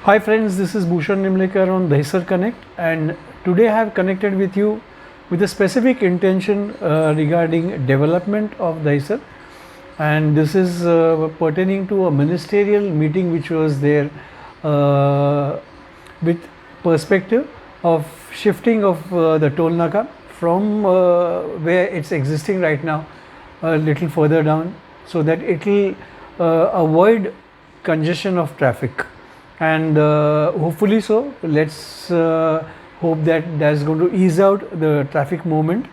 Hi friends, this is Bhushan Nemlekar on Dahisar Connect, and today I have connected with you with a specific intention regarding development of Dahisar, and this is pertaining to a ministerial meeting which was there uh, with perspective of shifting of the toll naka from where it's existing right now a little further down, so that it will avoid congestion of traffic, and hopefully so let's hope that that's going to ease out the traffic movement,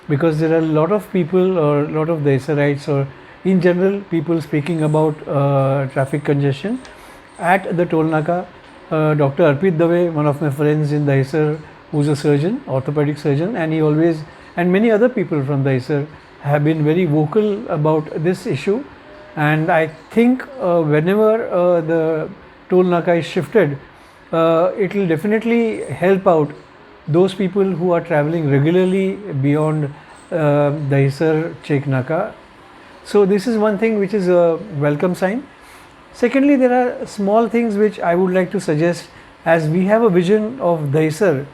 because there are a lot of people or a lot of Dahisarites or in general people speaking about traffic congestion at the toll naka. Dr. Arpit Dave, one of my friends in Dahisar, who's a surgeon, orthopedic surgeon, and he always, and many other people from Dahisar have been very vocal about this issue. And I think whenever the toll naka is shifted, it will definitely help out those people who are traveling regularly beyond Dahisar Chek Naka. So this is one thing which is a welcome sign. Secondly, there are small things which I would like to suggest, as we have a vision of Dahisar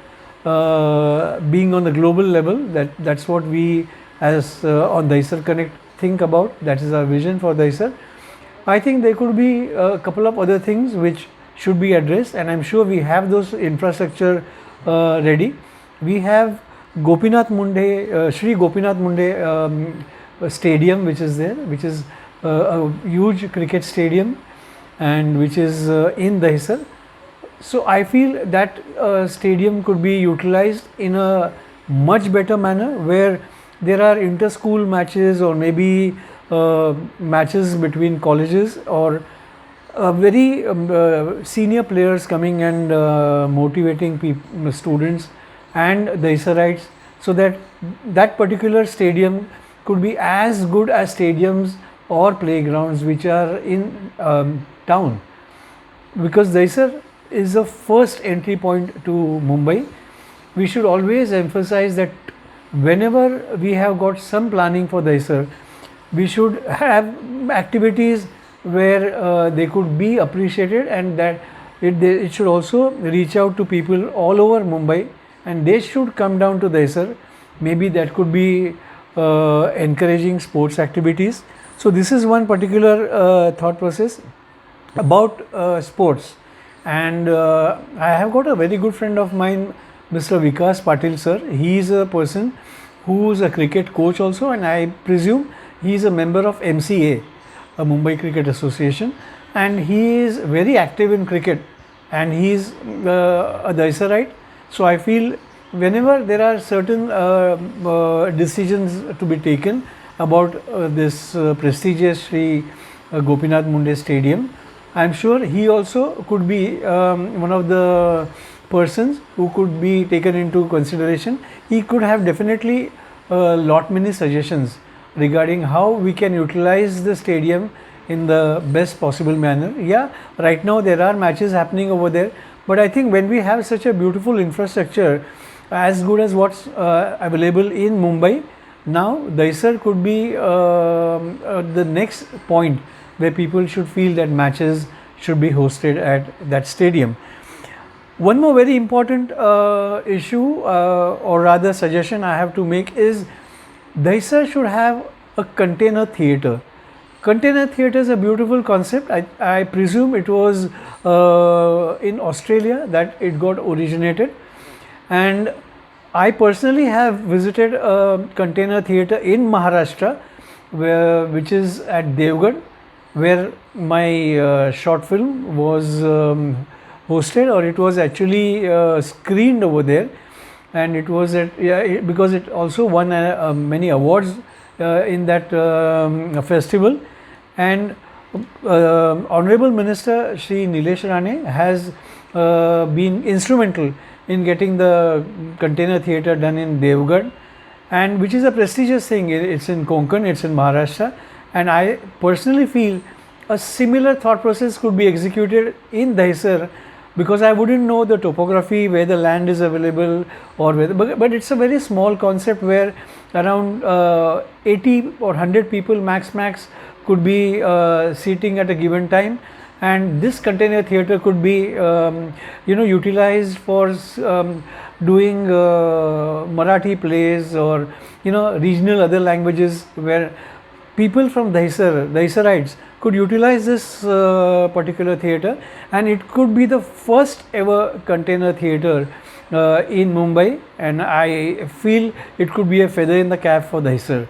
being on the global level. That's what we as on Dahisar Connect think about. That is our vision for Dahisar. I think there could be a couple of other things which should be addressed, and I'm sure we have those infrastructure ready. We have Gopinath Munde, Shri Gopinath Munde stadium, which is there, which is a huge cricket stadium, and which is in Dahisar. So I feel that stadium could be utilized in a much better manner, where there are inter-school matches or maybe matches between colleges, or very senior players coming and motivating students and Dahisarites, so that that particular stadium could be as good as stadiums or playgrounds which are in town, because Dahisar is the first entry point to Mumbai. We should always emphasize that whenever we have got some planning for Dahisar, we should have activities where they could be appreciated, and that it should also reach out to people all over Mumbai, and they should come down to Dahisar. Maybe that could be encouraging sports activities. So this is one particular thought process about sports. And I have got a very good friend of mine, Mr. Vikas Patil sir. He is a person who is a cricket coach also, and I presume he is a member of MCA, a Mumbai Cricket Association, and he is very active in cricket, and he is a Dahisarite. So I feel whenever there are certain decisions to be taken about this prestigious Sri Gopinath Munde Stadium, I am sure he also could be one of the persons who could be taken into consideration. He could have definitely lot many suggestions regarding how we can utilize the stadium in the best possible manner. Yeah, right now there are matches happening over there, but I think when we have such a beautiful infrastructure as good as what's available in Mumbai, now Dahisar could be the next point where people should feel that matches should be hosted at that stadium. One more very important issue or rather suggestion I have to make is Dahisar should have a container theatre. Container theatre is a beautiful concept. I presume it was in Australia that it got originated, and I personally have visited a container theatre in Maharashtra, which is at Devgarh, where my short film was hosted, or it was actually screened over there, and it was at, because it also won many awards in that festival. And Honorable Minister Shri Nilesh Rane has been instrumental in getting the container theatre done in Devgarh, and which is a prestigious thing. It's in Konkan, it's in Maharashtra, and I personally feel a similar thought process could be executed in Dahisar, because I wouldn't know the topography, where the land is available, or whether, but it's a very small concept where around 80 or 100 people max could be seating at a given time, and this container theater could be utilized for doing Marathi plays, or regional other languages, where people from Dahisarites could utilize this particular theatre, and it could be the first ever container theatre in Mumbai, and I feel it could be a feather in the cap for Dahisar.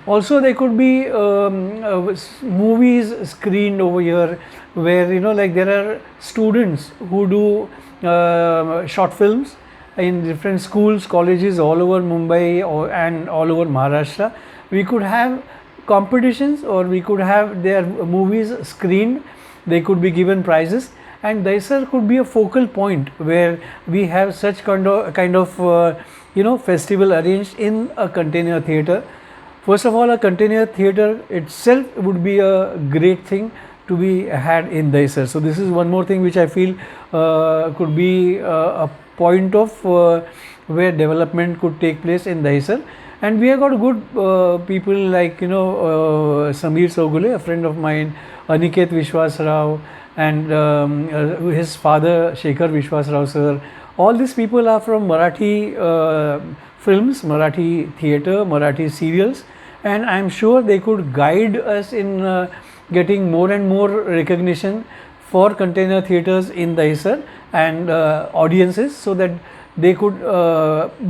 Also, there could be movies screened over here, where like there are students who do short films in different schools, colleges all over Mumbai and all over Maharashtra. We could have competitions, or we could have their movies screened. They could be given prizes, and Dahisar could be a focal point where we have such kind of festival arranged in a container theatre. First of all, a container theatre itself would be a great thing to be had in Dahisar. So this is one more thing which I feel could be a point of where development could take place in Dahisar. And we have got good people like Samir Sogule, a friend of mine, Aniket Vishwas Rao, and his father Shekhar Vishwas Rao sir. All these people are from Marathi films, Marathi theatre, Marathi serials, and I am sure they could guide us in getting more and more recognition for container theatres in Dahisar and audiences, so that they could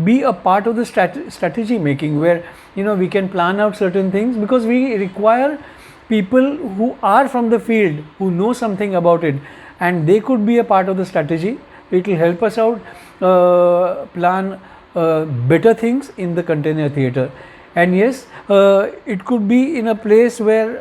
be a part of the strategy making, where we can plan out certain things, because we require people who are from the field, who know something about it, and they could be a part of the strategy. It will help us out plan better things in the container theatre. And yes, it could be in a place where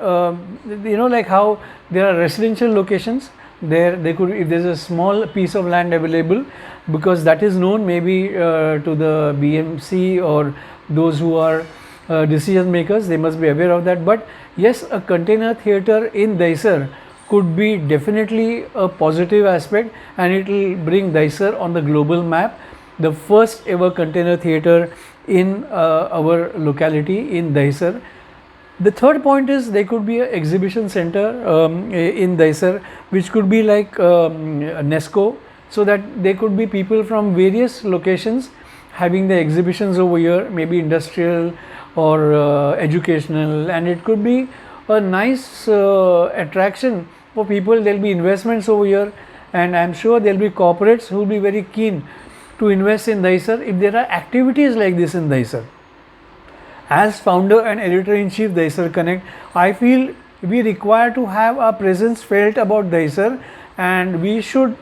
like how there are residential locations. They could, if there's a small piece of land available, because that is known maybe to the BMC or those who are decision makers, they must be aware of that. But yes, a container theatre in Dahisar could be definitely a positive aspect, and it will bring Dahisar on the global map, the first ever container theatre in our locality in Dahisar. The third point is there could be an exhibition center in Dahisar, which could be like UNESCO, so that there could be people from various locations having the exhibitions over here, maybe industrial or educational, and it could be a nice attraction for people. There will be investments over here, and I am sure there will be corporates who will be very keen to invest in Dahisar if there are activities like this in Dahisar. As founder and editor-in-chief Dahisar Connect, I feel we require to have our presence felt about Dahisar, and we should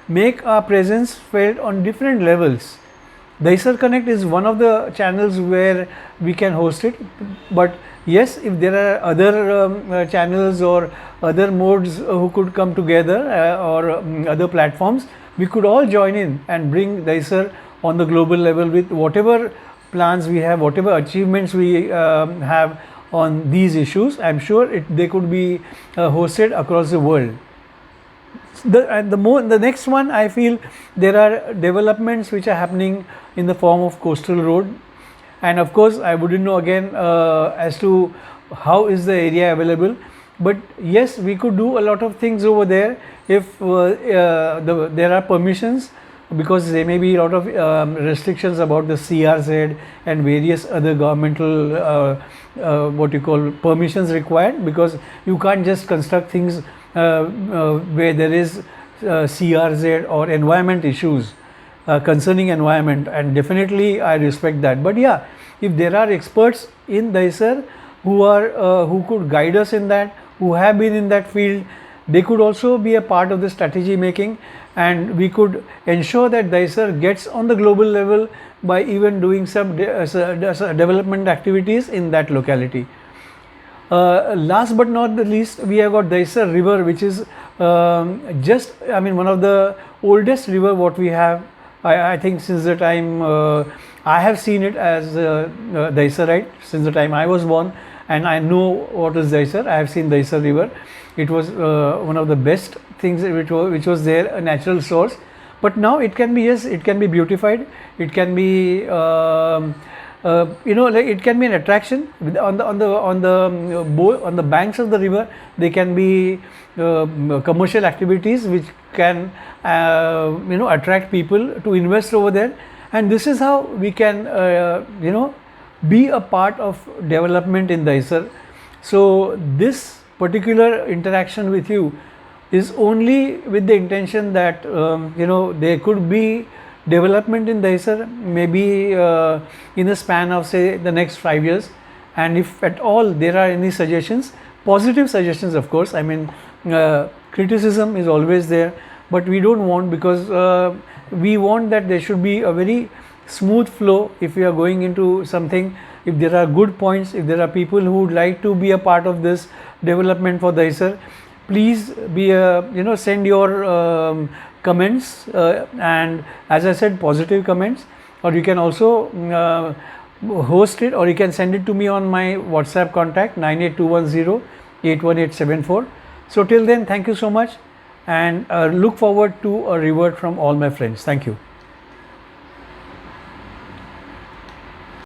make our presence felt on different levels. Dahisar Connect is one of the channels where we can host it, but yes, if there are other channels or other modes who could come together or other platforms, we could all join in and bring Dahisar on the global level with whatever plans we have, whatever achievements we have on these issues. I am sure they could be hosted across the world. The next one, I feel there are developments which are happening in the form of coastal road, and of course I wouldn't know again as to how is the area available, but yes, we could do a lot of things over there if there are permissions, because there may be a lot of restrictions about the CRZ and various other governmental what you call permissions required, because you can't just construct things where there is CRZ or environment issues concerning environment, and definitely I respect that. But yeah, if there are experts in Dahisar who could guide us in that, who have been in that field, they could also be a part of the strategy making, and we could ensure that Dahisar gets on the global level by even doing some development activities in that locality. Last but not the least, we have got Dahisar River, which is one of the oldest river what we have. I think since the time I have seen it as Dahisarite, since the time I was born, and I know what is Dahisar. I have seen Dahisar River. It was one of the best things which was there, a natural source. But now it can be, yes, it can be beautified. It can be like it can be an attraction on the banks of the river. They can be commercial activities which can attract people to invest over there, and this is how we can be a part of development in Dahisar. So this particular interaction with you is only with the intention that there could be development in Dahisar, maybe in the span of say the next 5 years, and if at all there are any suggestions, positive suggestions of course, I mean criticism is always there, but we don't want, because we want that there should be a very smooth flow if we are going into something. If there are good points, if there are people who would like to be a part of this development for Dahisar, please be send your comments, and as I said, positive comments, or you can also host it, or you can send it to me on my WhatsApp contact 98210 81874. So till then, thank you so much, and look forward to a reward from all my friends. Thank you.